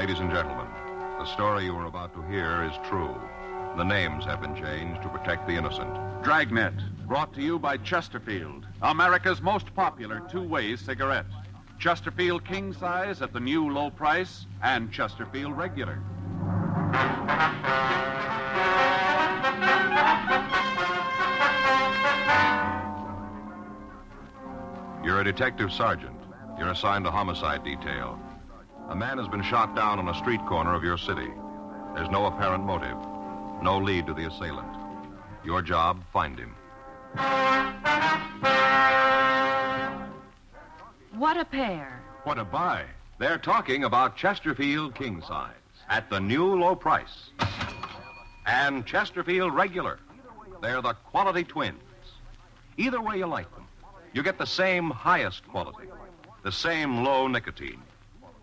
Ladies and gentlemen, the story you are about to hear is true. The names have been changed to protect the innocent. Dragnet, brought to you by Chesterfield, America's most popular two-way cigarette. Chesterfield King Size at the new low price, and Chesterfield Regular. You're a detective sergeant. You're assigned to homicide detail. A man has been shot down on a street corner of your city. There's no apparent motive, no lead to the assailant. Your job, find him. What a pair. What a buy. They're talking about Chesterfield King Size at the new low price. And Chesterfield Regular. They're the quality twins. Either way you like them, you get the same highest quality, the same low nicotine,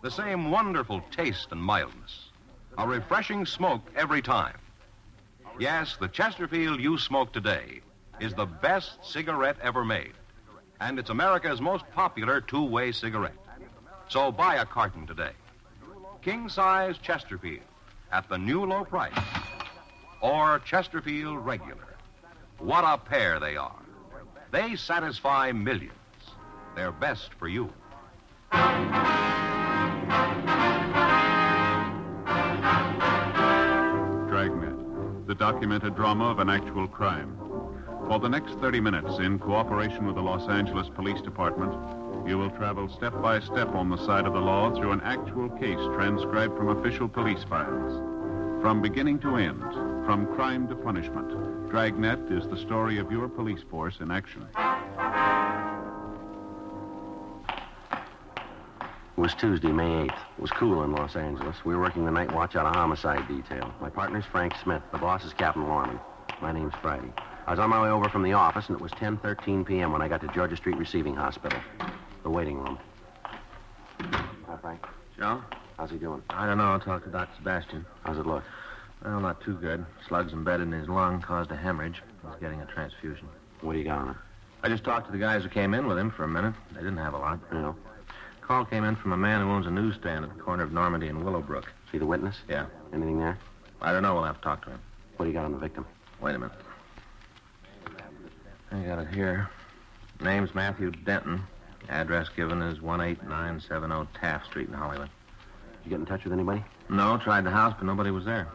the same wonderful taste and mildness, a refreshing smoke every time. Yes, the Chesterfield you smoke today is the best cigarette ever made, and it's America's most popular two-way cigarette. So buy a carton today. King-size Chesterfield at the new low price, or Chesterfield Regular. What a pair they are. They satisfy millions. They're best for you. Dragnet, the documented drama of an actual crime. For the next 30 minutes, in cooperation with the Los Angeles Police Department, you will travel step by step on the side of the law through an actual case transcribed from official police files. From beginning to end, from crime to punishment, Dragnet is the story of your police force in action. It was Tuesday, May 8th. It was cool in Los Angeles. We were working the night watch out of homicide detail. My partner's Frank Smith. The boss is Captain Lorman. My name's Friday. I was on my way over from the office, and it was 10:13 p.m. when I got to Georgia Street Receiving Hospital, the waiting room. Hi, Frank. Joe? How's he doing? I don't know. I'll talk to Dr. Sebastian. How's it look? Well, not too good. Slugs embedded in his lung caused a hemorrhage. He's getting a transfusion. What do you got on it? I just talked to the guys who came in with him for a minute. They didn't have a lot. Yeah. Call came in from a man who owns a newsstand at the corner of Normandy and Willowbrook. See the witness? Yeah. Anything there? I don't know. We'll have to talk to him. What do you got on the victim? Wait a minute. I got it here. Name's Matthew Denton. Address given is 18970 Taft Street in Hollywood. Did you get in touch with anybody? No, tried the house, but nobody was there.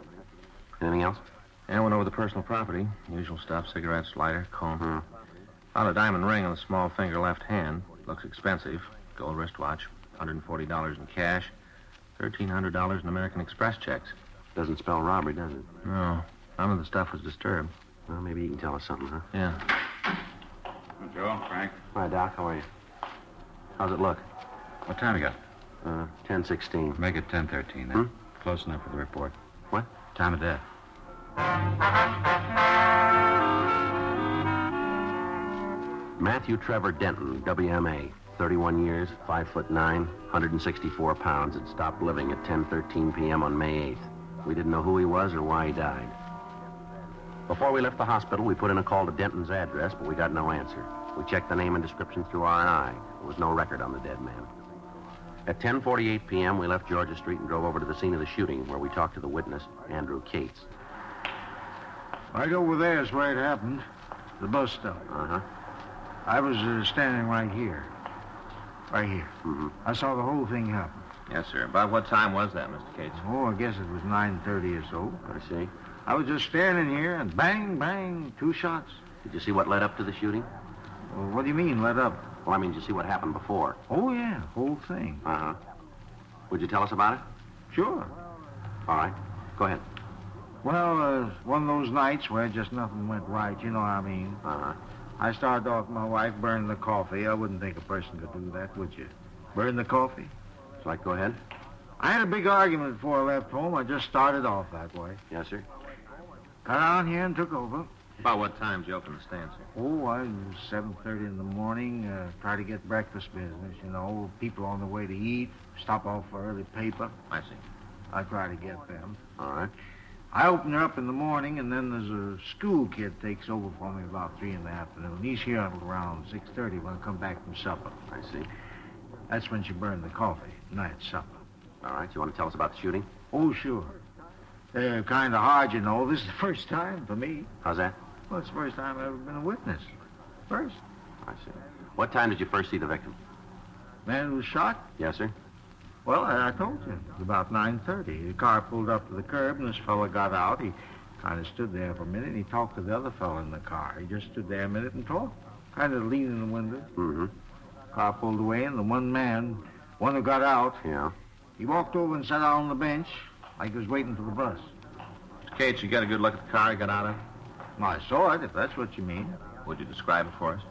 Anything else? I went over the personal property. Usual stuff, cigarettes, lighter, comb. Found a diamond ring on the small finger left hand. Looks expensive. Gold wristwatch. $140 in cash. $1,300 in American Express checks. Doesn't spell robbery, does it? No. None of the stuff was disturbed. Well, maybe you can tell us something, huh? Yeah. Joe, Frank. Hi, Doc. How are you? How's it look? What time you got? 10:16. Make it 10:13 then. Close enough for the report. What? Time of death. Matthew Trevor Denton, WMA. 31 years, 5'9", 164 pounds, had stopped living at 10:13 p.m. on May 8th. We didn't know who he was or why he died. Before we left the hospital, we put in a call to Denton's address, but we got no answer. We checked the name and description through R&I. There was no record on the dead man. At 10:48 p.m., we left Georgia Street and drove over to the scene of the shooting, where we talked to the witness, Andrew Cates. Right over there is where it happened, the bus stop. Uh-huh. I was standing right here. Right here. Mm-hmm. I saw the whole thing happen. Yes, sir. About what time was that, Mr. Cates? Oh, I guess it was 9:30 or so. I see. I was just standing here, and bang, bang, 2 shots. Did you see what led up to the shooting? Well, what do you mean, let up? Well, I mean, did you see what happened before? Oh, yeah, whole thing. Uh-huh. Would you tell us about it? Sure. All right. Go ahead. Well, one of those nights where just nothing went right, you know what I mean. Uh-huh. I started off my wife burning the coffee. I wouldn't think a person could do that, would you? Burn the coffee? Shall I go ahead? I had a big argument before I left home. I just started off that way. Yes, sir. Got on here and took over. About what time did you open the stand, sir? Oh, I was 7:30 in the morning. Try to get breakfast business. You know, people on the way to eat. Stop off for early paper. I see. I try to get them. All right. I open her up in the morning, and then there's a school kid takes over for me about 3 in the afternoon. He's here until around 6:30 when I come back from supper. I see. That's when she burned the coffee, night supper. All right. You want to tell us about the shooting? Oh, sure. Kind of hard, you know. This is the first time for me. How's that? Well, it's the first time I've ever been a witness. First. I see. What time did you first see the victim? Man who was shot? Yes, sir. Well, I told you. It was about 9:30. The car pulled up to the curb, and this fella got out. He kind of stood there for a minute, and he talked to the other fella in the car. He just stood there a minute and talked, kind of leaning in the window. Mm-hmm. Car pulled away, and the one who got out, Yeah. he walked over and sat down on the bench like he was waiting for the bus. Kate, you got a good look at the car he got out of? Well, I saw it, if that's what you mean. Would you describe it for us?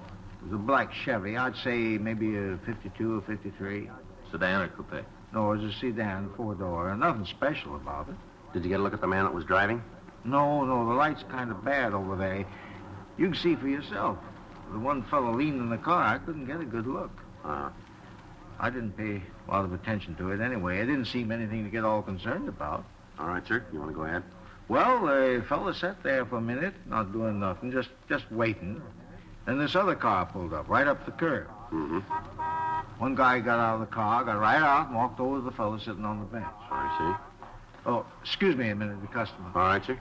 It was a black Chevy. I'd say maybe a 52 or 53. Sedan or coupe? No, it was a sedan, four-door. Nothing special about it. Did you get a look at the man that was driving? No, the light's kind of bad over there. You can see for yourself. The one fellow leaned in the car, I couldn't get a good look. I didn't pay a lot of attention to it anyway. It didn't seem anything to get all concerned about. All right, sir. You want to go ahead? Well, the fella sat there for a minute, not doing nothing, just waiting. Then this other car pulled up, right up the curb. Mm-hmm. One guy got out of the car, got right out, and walked over to the fella sitting on the bench. I see. Oh, excuse me a minute, the customer. All right, sir.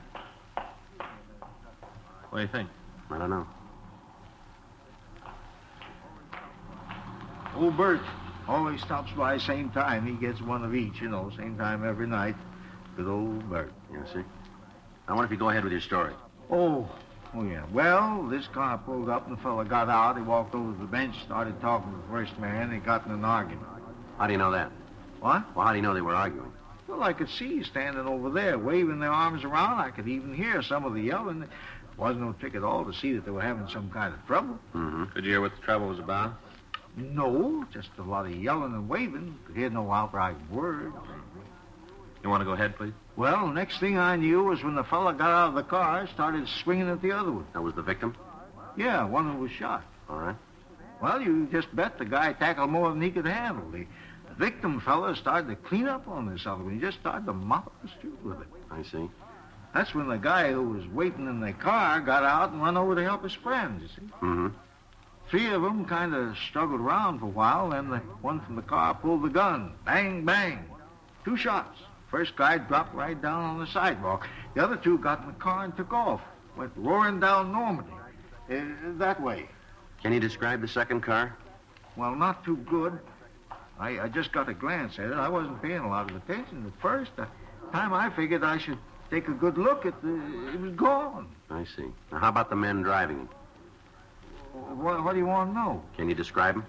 What do you think? I don't know. Old Bert always stops by same time. He gets one of each, same time every night. Good old Bert. Yes, sir. I wonder if you go ahead with your story. Oh, yeah. Well, this car pulled up and the fella got out. He walked over to the bench, started talking to the first man. They got in an argument. How do you know that? What? Well, how do you know they were arguing? Well, I could see standing over there, waving their arms around. I could even hear some of the yelling. There wasn't no trick at all to see that they were having some kind of trouble. Mm-hmm. Could you hear what the trouble was about? No, just a lot of yelling and waving. Could hear no outright words. You want to go ahead, please? Well, next thing I knew was when the fella got out of the car, started swinging at the other one. That was the victim? Yeah, one who was shot. All right. Well, you just bet the guy tackled more than he could handle. The victim fella started to clean up on this other one. He just started to mop the street with it. I see. That's when the guy who was waiting in the car got out and run over to help his friends, you see. Mm-hmm. Three of them kind of struggled around for a while, then the one from the car pulled the gun. Bang, bang. 2 shots. First guy dropped right down on the sidewalk. The other 2 got in the car and took off. Went roaring down Normandy. That way. Can you describe the second car? Well, not too good. I just got a glance at it. I wasn't paying a lot of attention at first. The time I figured I should take a good look at it was gone. I see. Now, how about the men driving it? What do you want to know? Can you describe them?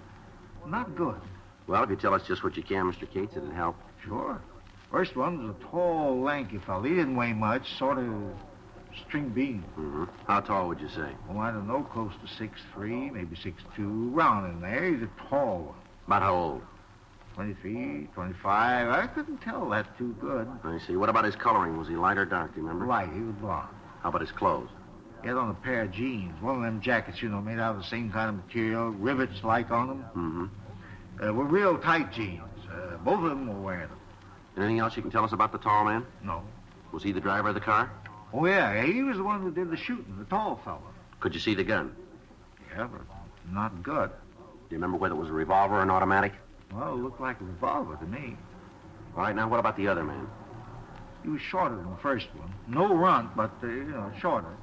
Not good. Well, if you tell us just what you can, Mr. Cates, it'd help. Sure. First one was a tall, lanky fellow. He didn't weigh much, sort of string bean. Mm-hmm. How tall would you say? Oh, I don't know, close to 6'3", maybe 6'2", round in there. He's a tall one. About how old? 23, 25. I couldn't tell that too good. I see. What about his coloring? Was he light or dark, do you remember? Light, he was blonde. How about his clothes? He had on a pair of jeans, one of them jackets, made out of the same kind of material, rivets like on them. Mm-hmm. Were real tight jeans. Both of them were wearing them. Anything else you can tell us about the tall man? No. Was he the driver of the car? Oh, yeah, he was the one who did the shooting, the tall fella. Could you see the gun? Yeah, but not good. Do you remember whether it was a revolver or an automatic? Well, it looked like a revolver to me. All right, now what about the other man? He was shorter than the first one. No runt, but, shorter.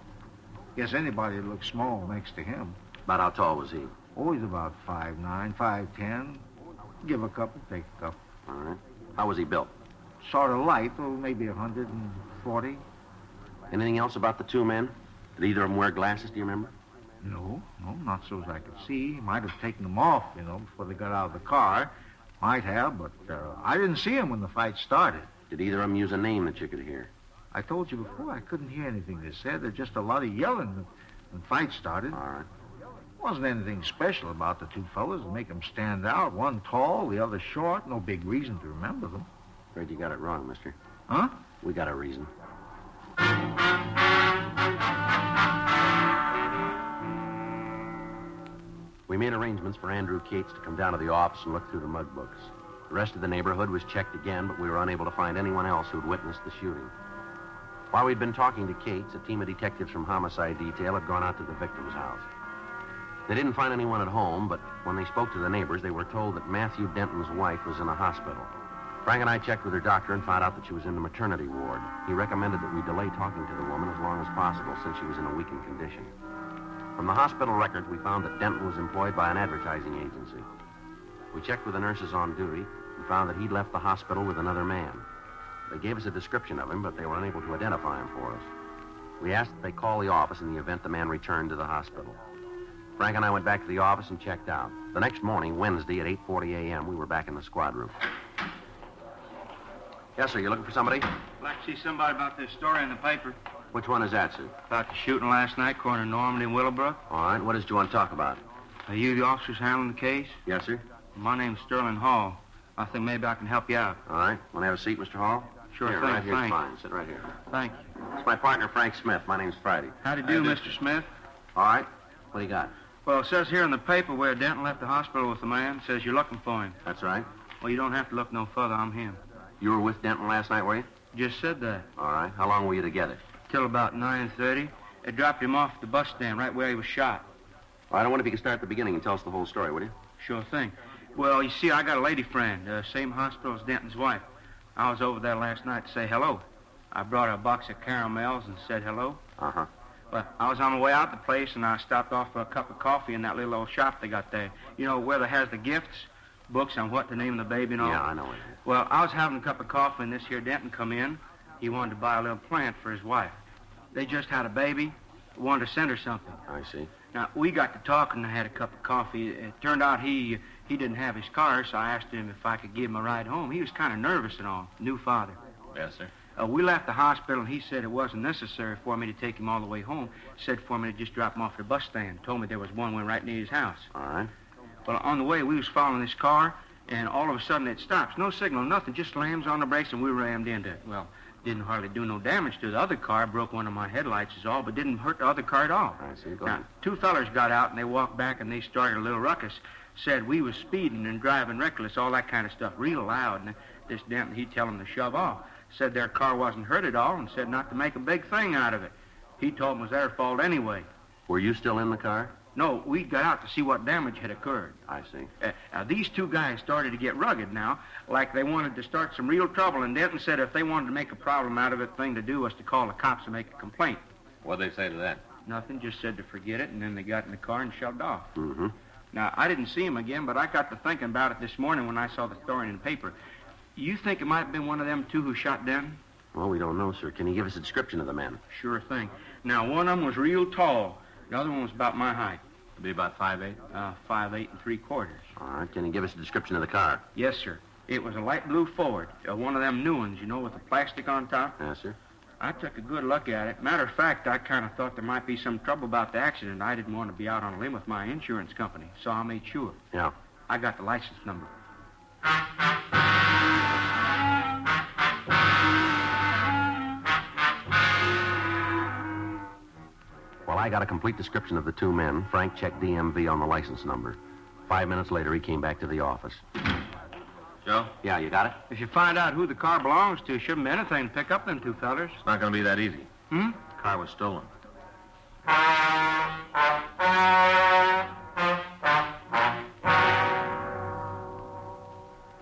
Guess anybody would look small next to him. About how tall was he? Oh, he's about 5'9", 5'10". Give a couple, take a couple. All right. How was he built? Sort of light, maybe 140. Anything else about the 2 men? Did either of them wear glasses, do you remember? No, not so as I could see. He might have taken them off, before they got out of the car. Might have, but I didn't see him when the fight started. Did either of them use a name that you could hear? I told you before, I couldn't hear anything they said. There's just a lot of yelling when the fight started. All right. Wasn't anything special about the 2 fellas to make them stand out. One tall, the other short. No big reason to remember them. Afraid you got it wrong, mister. Huh? We got a reason. We made arrangements for Andrew Cates to come down to the office and look through the mug books. The rest of the neighborhood was checked again, but we were unable to find anyone else who'd witnessed the shooting. While we'd been talking to Cates, a team of detectives from Homicide Detail had gone out to the victim's house. They didn't find anyone at home, but when they spoke to the neighbors, they were told that Matthew Denton's wife was in a hospital. Frank and I checked with her doctor and found out that she was in the maternity ward. He recommended that we delay talking to the woman as long as possible since she was in a weakened condition. From the hospital records, we found that Denton was employed by an advertising agency. We checked with the nurses on duty and found that he'd left the hospital with another man. They gave us a description of him, but they were unable to identify him for us. We asked that they call the office in the event the man returned to the hospital. Frank and I went back to the office and checked out. The next morning, Wednesday, at 8:40 a.m., we were back in the squad room. Yes, sir. You looking for somebody? I'd like to see somebody about this story in the paper. Which one is that, sir? About the shooting last night, corner Normandy and Willowbrook. All right. What did you want to talk about? Are you the officers handling the case? Yes, sir. My name's Sterling Hall. I think maybe I can help you out. All right. Want to have a seat, Mr. Hall? Sure Here, thing, right here's Frank. fine. Sit right here. Thank you. It's my partner, Frank Smith. My name's Friday. How do you do, Mr. Smith? All right. What do you got? Well, it says here in the paper where Denton left the hospital with the man. It says you're looking for him. That's right. Well, you don't have to look no further. I'm him. You were with Denton last night, were you? Just said that. All right. How long were you together? Till about 9:30. They dropped him off at the bus stand right where he was shot. Well, I don't wonder if you can start at the beginning and tell us the whole story, will you? Sure thing. Well, you see, I got a lady friend, same hospital as Denton's wife. I was over there last night to say hello. I brought her a box of caramels and said hello. Uh-huh. Well, I was on my way out the place, and I stopped off for a cup of coffee in that little old shop they got there. You know, where they has the gifts, books on what to name the baby and all. Yeah, I know it. Well, I was having a cup of coffee, and this here Denton come in. He wanted to buy a little plant for his wife. They just had a baby, wanted to send her something. I see. Now, we got to talking and I had a cup of coffee. It turned out he didn't have his car, so I asked him if I could give him a ride home. He was kind of nervous and all, new father. Yes, sir. We left the hospital, and he said it wasn't necessary for me to take him all the way home. Said for me to just drop him off at the bus stand. Told me there was one right near his house. All right. Well, on the way, we was following this car, and all of a sudden it stops. No signal, nothing, just slams on the brakes, and we rammed into it. Well, didn't hardly do no damage to the other car. Broke one of my headlights is all, but didn't hurt the other car at all. I see. Go Now, ahead. two fellers got out, and they walked back, and they started a little ruckus. Said we was speeding and driving reckless, all that kind of stuff, real loud. And this Denton, he'd tell them to shove off. Said their car wasn't hurt at all, and said not to make a big thing out of it. He told them it was their fault anyway. Were you still in the car? No, we got out to see what damage had occurred. I see. Now, these two guys started to get rugged now, like they wanted to start some real trouble, and Denton said if they wanted to make a problem out of it, the thing to do was to call the cops and make a complaint. What'd they say to that? Nothing, just said to forget it, and then they got in the car and shoved off. Mm-hmm. Now, I didn't see him again, but I got to thinking about it this morning when I saw the story in the paper. You think it might have been one of them two who shot Denton? Well, we don't know, sir. Can you give us a description of the men? Sure thing. Now, one of them was real tall. The other one was about my height. It'd be about 5'8". 5'8" and 3/4. All right. Can you give us a description of the car? Yes, sir. It was a light blue Ford, one of them new ones, you know, with the plastic on top. Yes, sir. I took a good look at it. Matter of fact, I kind of thought there might be some trouble about the accident. I didn't want to be out on a limb with my insurance company, so I made sure. Yeah. I got the license number. Well, I got a complete description of the two men. Frank checked DMV on the license number. 5 minutes later, he came back to the office. Joe? Yeah, you got it? If you find out who the car belongs to, shouldn't be anything to pick up them two fellers. It's not going to be that easy. Hmm? The car was stolen.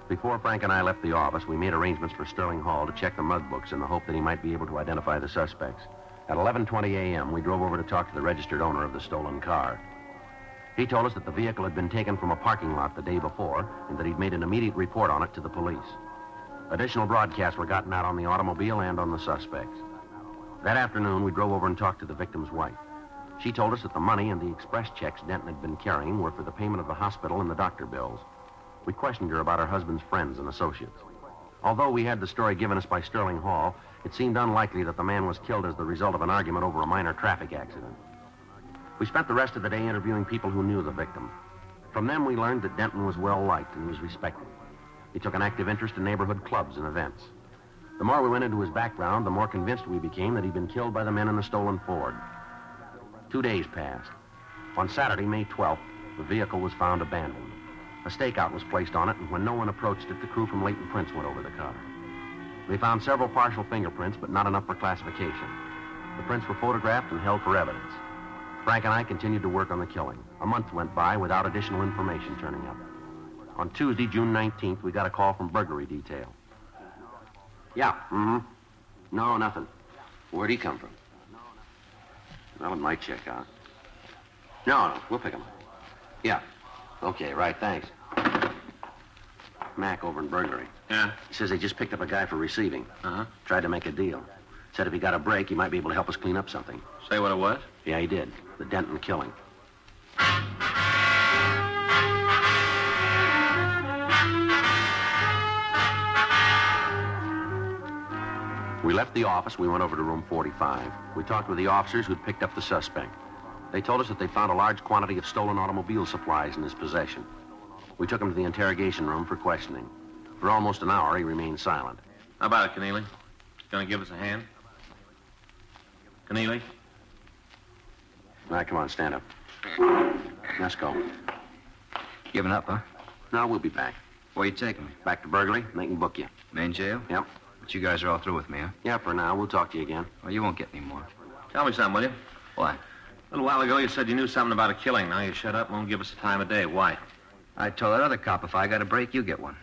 Before Frank and I left the office, we made arrangements for Sterling Hall to check the mug books in the hope that he might be able to identify the suspects. At 11:20 a.m., we drove over to talk to the registered owner of the stolen car. He told us that the vehicle had been taken from a parking lot the day before and that he'd made an immediate report on it to the police. Additional broadcasts were gotten out on the automobile and on the suspects. That afternoon, we drove over and talked to the victim's wife. She told us that the money and the express checks Denton had been carrying were for the payment of the hospital and the doctor bills. We questioned her about her husband's friends and associates. Although we had the story given us by Sterling Hall, it seemed unlikely that the man was killed as the result of an argument over a minor traffic accident. We spent the rest of the day interviewing people who knew the victim. From them, we learned that Denton was well-liked and was respected. He took an active interest in neighborhood clubs and events. The more we went into his background, the more convinced we became that he'd been killed by the men in the stolen Ford. 2 days passed. On Saturday, May 12th, the vehicle was found abandoned. A stakeout was placed on it, and when no one approached it, the crew from Leighton Prince went over the car. They found several partial fingerprints, but not enough for classification. The prints were photographed and held for evidence. Frank and I continued to work on the killing. A month went by without additional information turning up. On Tuesday, June 19th, we got a call from burglary detail. Yeah, No, nothing. Where'd he come from? Well, it might check out. No, we'll pick him up. Yeah. Okay, right, thanks. Mac over in burglary. Yeah? He says they just picked up a guy for receiving. Uh-huh. Tried to make a deal. Said if he got a break, he might be able to help us clean up something. Say what it was? Yeah, he did. The Denton killing. We left the office. We went over to room 45. We talked with the officers who'd picked up the suspect. They told us that they found a large quantity of stolen automobile supplies in his possession. We took him to the interrogation room for questioning. For almost an hour, he remained silent. How about it, Keneally? Gonna give us a hand? Keneally? All right, come on, stand up. Let's go. Giving up, huh? No, we'll be back. Where you taking me? Back to burglary, and they can book you. Main jail? Yep. But you guys are all through with me, huh? Yeah, for now. We'll talk to you again. Well, you won't get any more. Tell me something, will you? What? A little while ago, you said you knew something about a killing. Now you shut up and won't give us the time of day. Why? I told that other cop if I got a break, you get one.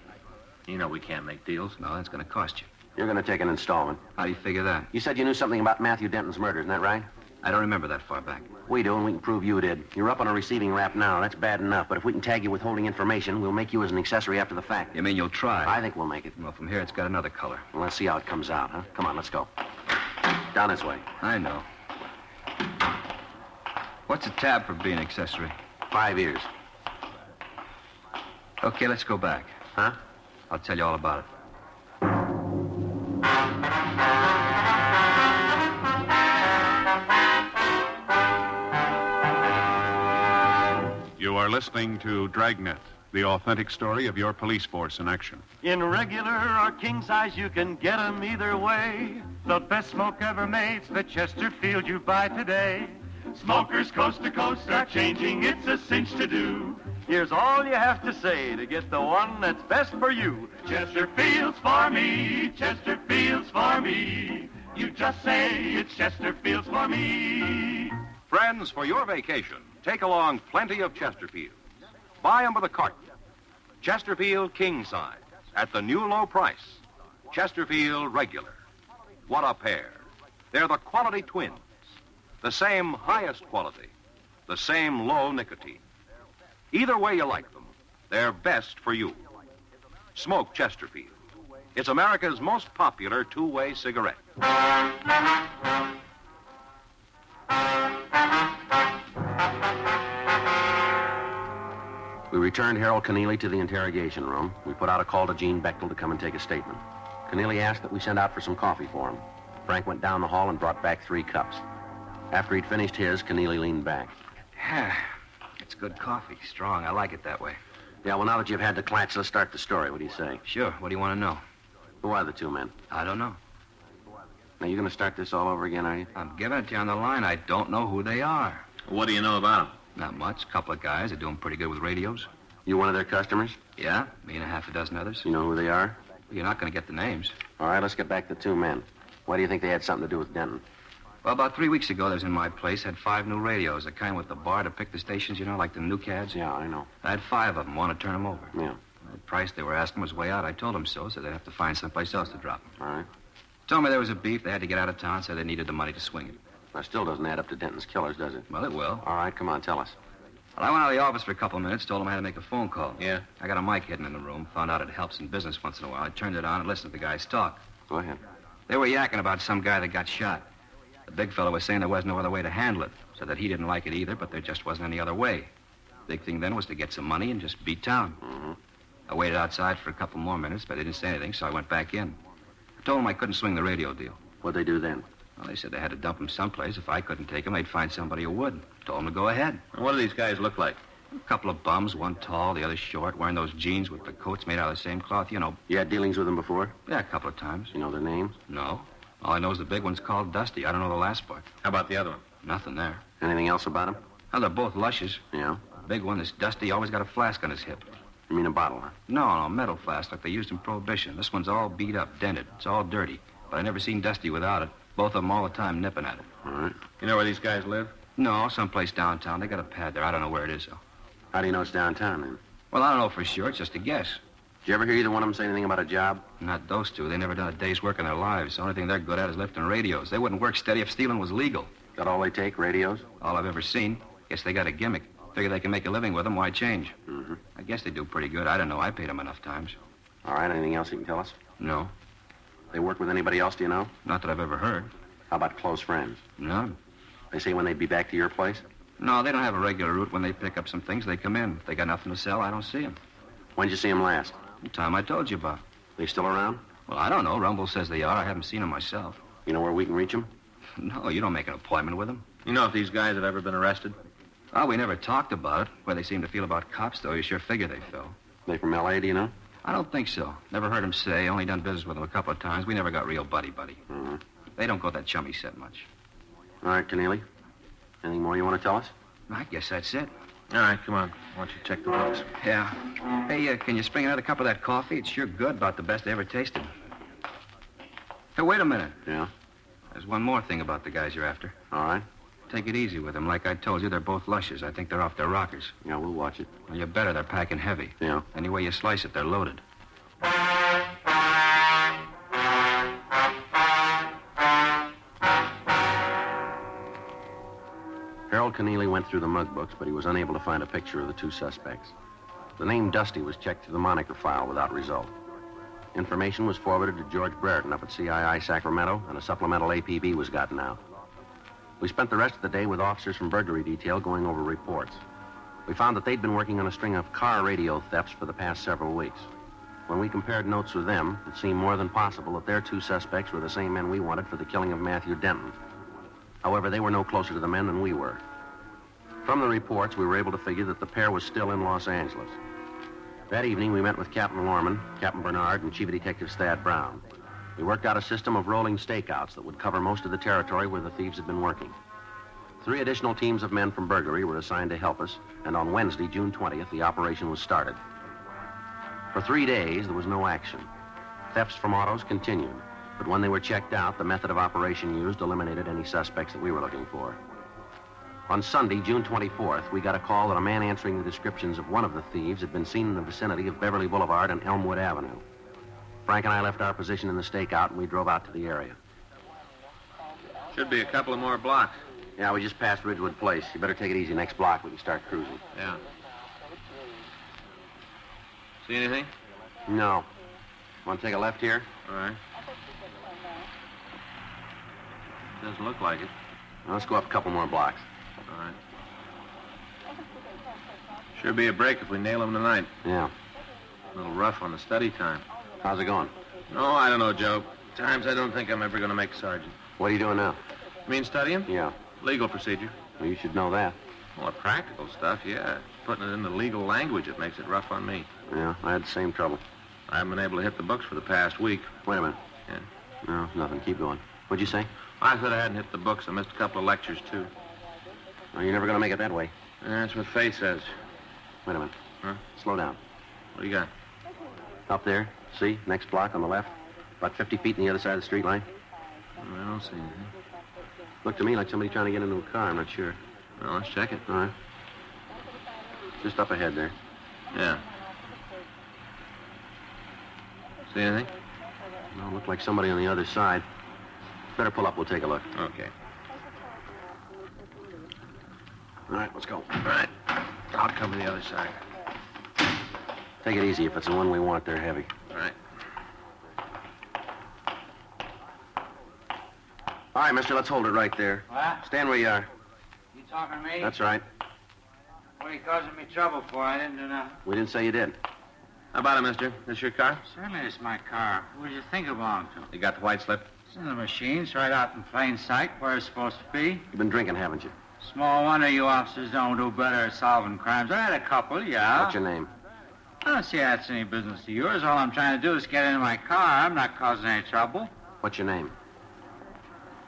You know we can't make deals. No, that's going to cost you. You're going to take an installment. How do you figure that? You said you knew something about Matthew Denton's murder, isn't that right? I don't remember that far back. We do, and we can prove you did. You're up on a receiving rap now. That's bad enough. But if we can tag you with holding information, we'll make you as an accessory after the fact. You mean you'll try? I think we'll make it. Well, from here, it's got another color. Well, let's see how it comes out, huh? Come on, let's go. Down this way. I know. What's a tab for being accessory? 5 years. Okay, let's go back. Huh? I'll tell you all about it. You are listening to Dragnet, the authentic story of your police force in action. In regular or king size, you can get 'em either way. The best smoke ever made's the Chesterfield you buy today. Smokers coast to coast are changing, it's a cinch to do. Here's all you have to say to get the one that's best for you. Chesterfield's for me, Chesterfield's for me. You just say it's Chesterfield's for me. Friends, for your vacation, take along plenty of Chesterfields. Buy 'em by the carton. Chesterfield king size at the new low price. Chesterfield regular. What a pair. They're the quality twins. The same highest quality. The same low nicotine. Either way you like them, they're best for you. Smoke Chesterfield. It's America's most popular two-way cigarette. We returned Harold Keneally to the interrogation room. We put out a call to Gene Bechtel to come and take a statement. Keneally asked that we send out for some coffee for him. Frank went down the hall and brought back 3 cups. After he'd finished his, Keneally leaned back. It's good coffee. Strong. I like it that way. Yeah, well, now that you've had the clatch, let's start the story. What do you say? Sure. What do you want to know? Who are the 2 men? I don't know. Now, you going to start this all over again, are you? I'm giving it to you on the line. I don't know who they are. What do you know about them? Not much. A couple of guys are doing pretty good with radios. You one of their customers? Yeah, me and a half a dozen others. You know who they are? You're not going to get the names. All right, let's get back to 2 men. Why do you think they had something to do with Denton? Well, about 3 weeks ago, they was in my place, had 5 new radios, the kind with the bar to pick the stations, you know, like the new cads. Yeah, I know. I had 5 of them, want to turn them over. Yeah. The price they were asking was way out. I told them so they'd have to find someplace else to drop them. All right. Told me there was a beef, they had to get out of town, so they needed the money to swing it. That still doesn't add up to Denton's killers, does it? Well, it will. All right, come on, tell us. Well, I went out of the office for a couple of minutes, told them I had to make a phone call. Yeah? I got a mic hidden in the room, found out it helps in business once in a while. I turned it on and listened to the guys talk. Go ahead. They were yakking about some guy that got shot. The big fellow was saying there was no other way to handle it. Said that he didn't like it either, but there just wasn't any other way. Big thing then was to get some money and just beat town. Mm-hmm. I waited outside for a couple more minutes, but they didn't say anything, so I went back in. I told them I couldn't swing the radio deal. What'd they do then? Well, they said they had to dump him someplace. If I couldn't take him, they'd find somebody who would. Told them to go ahead. And what do these guys look like? A couple of bums, one tall, the other short, wearing those jeans with the coats made out of the same cloth, you know. You had dealings with them before? Yeah, a couple of times. You know their names? No. All I know is the big one's called Dusty. I don't know the last part. How about the other one? Nothing there. Anything else about them? Well, they're both lushes. Yeah? The big one, this Dusty, always got a flask on his hip. You mean a bottle, huh? No, metal flask like they used in Prohibition. This one's all beat up, dented. It's all dirty. But I never seen Dusty without it. Both of them all the time nipping at it. All right. You know where these guys live? No, someplace downtown. They got a pad there. I don't know where it is, though. How do you know it's downtown, then? Well, I don't know for sure. It's just a guess. Did you ever hear either one of them say anything about a job? Not those two. They never done a day's work in their lives. The only thing they're good at is lifting radios. They wouldn't work steady if stealing was legal. That all they take, radios? All I've ever seen. Guess they got a gimmick. Figure they can make a living with them. Why change? Mm-hmm. I guess they do pretty good. I don't know. I paid them enough times. All right, anything else you can tell us? No. They work with anybody else, do you know? Not that I've ever heard. How about close friends? None. They say when they'd be back to your place? No, they don't have a regular route. When they pick up some things, they come in. If they got nothing to sell, I don't see them. When'd you see them last? The time I told you about. They still around? Well, I don't know. Rumble says they are. I haven't seen them myself. You know where we can reach them? No, you don't make an appointment with them. You know if these guys have ever been arrested? Oh, we never talked about it. Where they seem to feel about cops, though, you sure figure they feel. They from L.A., do you know? I don't think so. Never heard them say. Only done business with them a couple of times. We never got real buddy-buddy. Mm-hmm. They don't go that chummy set much. All right, Keneally. Anything more you want to tell us? I guess that's it. All right, come on. Why don't you check the books? Yeah. Hey, can you spring another cup of that coffee? It's sure good. About the best I ever tasted. Hey, wait a minute. Yeah? There's one more thing about the guys you're after. All right. Take it easy with them. Like I told you, they're both lushes. I think they're off their rockers. Yeah, we'll watch it. Well, you better. They're packing heavy. Yeah. Any way you slice it, they're loaded. Harold Keneally went through the mug books, but he was unable to find a picture of the two suspects. The name Dusty was checked through the moniker file without result. Information was forwarded to George Brereton up at CII Sacramento, and a supplemental APB was gotten out. We spent the rest of the day with officers from burglary detail going over reports. We found that they'd been working on a string of car radio thefts for the past several weeks. When we compared notes with them, it seemed more than possible that their two suspects were the same men we wanted for the killing of Matthew Denton. However, they were no closer to the men than we were. From the reports, we were able to figure that the pair was still in Los Angeles. That evening, we met with Captain Lorman, Captain Bernard, and Chief Detective Thad Brown. We worked out a system of rolling stakeouts that would cover most of the territory where the thieves had been working. 3 additional teams of men from burglary were assigned to help us, and on Wednesday, June 20th, the operation was started. For 3 days, there was no action. Thefts from autos continued, but when they were checked out, the method of operation used eliminated any suspects that we were looking for. On Sunday, June 24th, we got a call that a man answering the descriptions of one of the thieves had been seen in the vicinity of Beverly Boulevard and Elmwood Avenue. Frank and I left our position in the stakeout, and we drove out to the area. Should be a couple of more blocks. Yeah, we just passed Ridgewood Place. You better take it easy. Next block, we can start cruising. Yeah. See anything? No. Want to take a left here? All right. Doesn't look like it. Well, let's go up a couple more blocks. All right. Sure be a break if we nail him tonight. Yeah. A little rough on the study time. How's it going? No, I don't know, Joe. Times I don't think I'm ever going to make a sergeant. What are you doing now? You mean studying? Yeah. Legal procedure. Well, you should know that. Well, the practical stuff, yeah. Putting it into legal language, it makes it rough on me. Yeah, I had the same trouble. I haven't been able to hit the books for the past week. Wait a minute. Yeah. No, nothing. Keep going. What'd you say? I said I hadn't hit the books. I missed a couple of lectures, too. Well, you're never going to make it that way. That's what Faye says. Wait a minute. Huh? Slow down. What do you got? Up there. See? Next block on the left. About 50 feet on the other side of the street line. I don't see anything. Looked to me like somebody trying to get into a car. I'm not sure. Well, let's check it. All right. Just up ahead there. Yeah. See anything? No, looked like somebody on the other side. Better pull up. We'll take a look. Okay. All right, let's go. All right. I'll cover the other side. Take it easy. If it's the one we want, they're heavy. All right. All right, mister, let's hold it right there. What? Stand where you are. You talking to me? That's right. What are you causing me trouble for? I didn't do nothing. We didn't say you did. How about it, mister? This your car? Certainly it's my car. Who do you think it belonged to? You got the white slip? It's in the machine. It's right out in plain sight where it's supposed to be. You've been drinking, haven't you? Small wonder you officers don't do better at solving crimes. I had a couple, yeah. What's your name? I don't see that's any business of yours. All I'm trying to do is get into my car. I'm not causing any trouble. What's your name?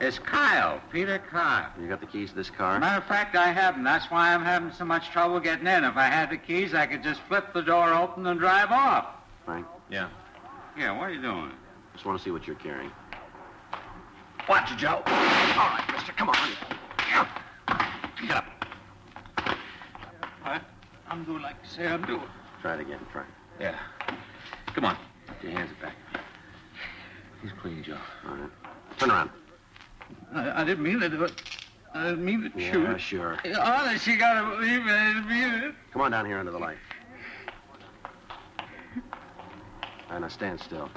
It's Kyle, Peter Kyle. You got the keys to this car? Matter of fact, I haven't. That's why I'm having so much trouble getting in. If I had the keys, I could just flip the door open and drive off. Frank? Yeah. Yeah, what are you doing? Just want to see what you're carrying. Watch it, Joe. All right, mister, come on. Get up. What? I'm doing like you say I'm doing. Try it again, Frank. Yeah. Come on. Put your hands back. He's clean, Joe. All right. Turn around. I didn't mean to do it. I didn't mean to shoot. Yeah, sure. Honest, you gotta believe me. I didn't mean it. Come on down here under the light. All right, now stand still.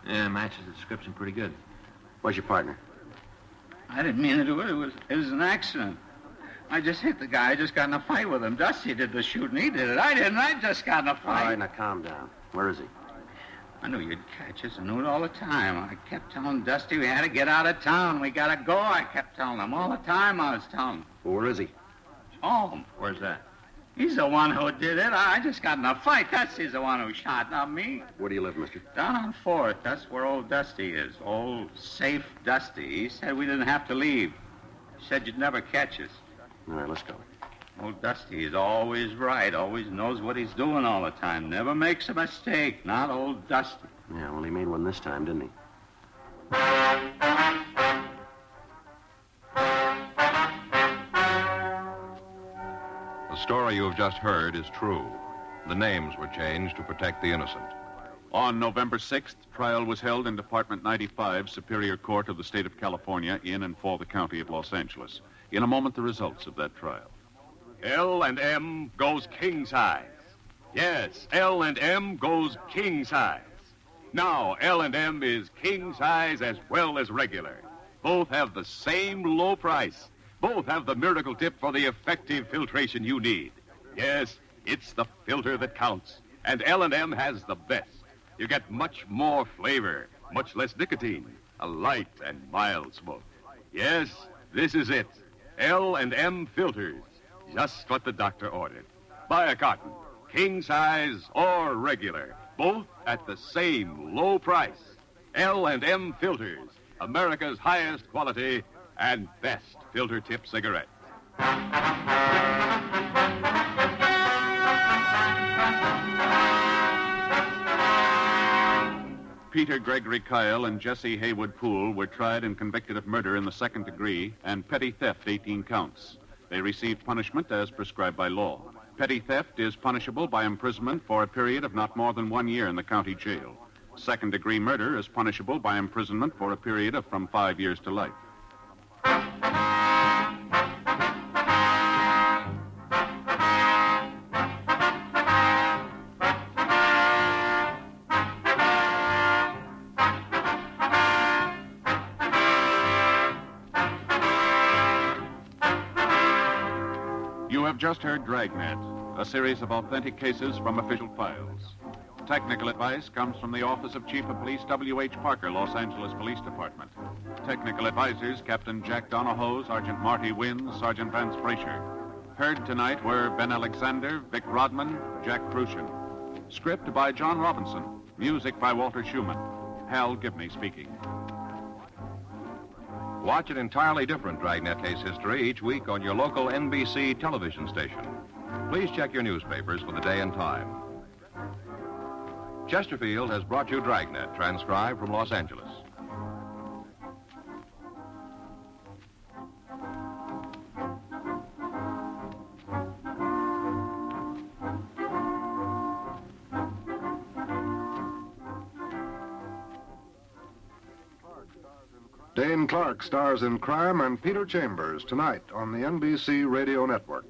Yeah, matches the description pretty good. Where's your partner? I didn't mean to do it. It was an accident. I just hit the guy. I just got in a fight with him. Dusty did the shooting. He did it. I didn't. I just got in a fight. All right, now calm down. Where is he? I knew you'd catch us. I knew it all the time. I kept telling Dusty we had to get out of town. We gotta go. I kept telling him all the time. I was telling him. Well, where is he? Home. Where's that? He's the one who did it. I just got in a fight. Dusty's the one who shot, not me. Where do you live, mister? Down on 4th. That's where old Dusty is. Old, safe Dusty. He said we didn't have to leave. He said you'd never catch us. All right, let's go. Old Dusty is always right. Always knows what he's doing all the time. Never makes a mistake. Not old Dusty. Yeah, well, he made one this time, didn't he? The story you have just heard is true. The names were changed to protect the innocent. On November 6th, trial was held in Department 95, Superior Court of the State of California, in and for the County of Los Angeles. In a moment, the results of that trial. L&M goes king size. Yes, L&M goes king size. Now, L&M is king size as well as regular. Both have the same low price. Both have the miracle tip for the effective filtration you need. Yes, it's the filter that counts. And L&M has the best. You get much more flavor, much less nicotine, a light and mild smoke. Yes, this is it. L&M filters. Just what the doctor ordered. Buy a carton, king size or regular. Both at the same low price. L&M filters. America's highest quality and best filter tip cigarette. Peter Gregory Kyle and Jesse Haywood Poole were tried and convicted of murder in the second degree and petty theft, 18 counts. They received punishment as prescribed by law. Petty theft is punishable by imprisonment for a period of not more than 1 year in the county jail. Second-degree murder is punishable by imprisonment for a period of from 5 years to life. You have just heard Dragnet, a series of authentic cases from official files. Technical advice comes from the Office of Chief of Police W.H. Parker, Los Angeles Police Department. Technical advisors, Captain Jack Donahoe, Sergeant Marty Wynn, Sergeant Vance Frazier. Heard tonight were Ben Alexander, Vic Rodman, Jack Crucian. Script by John Robinson. Music by Walter Schumann. Hal Gibney speaking. Watch an entirely different Dragnet case history each week on your local NBC television station. Please check your newspapers for the day and time. Chesterfield has brought you Dragnet, transcribed from Los Angeles. Dane Clark stars in Crime and Peter Chambers tonight on the NBC Radio Network.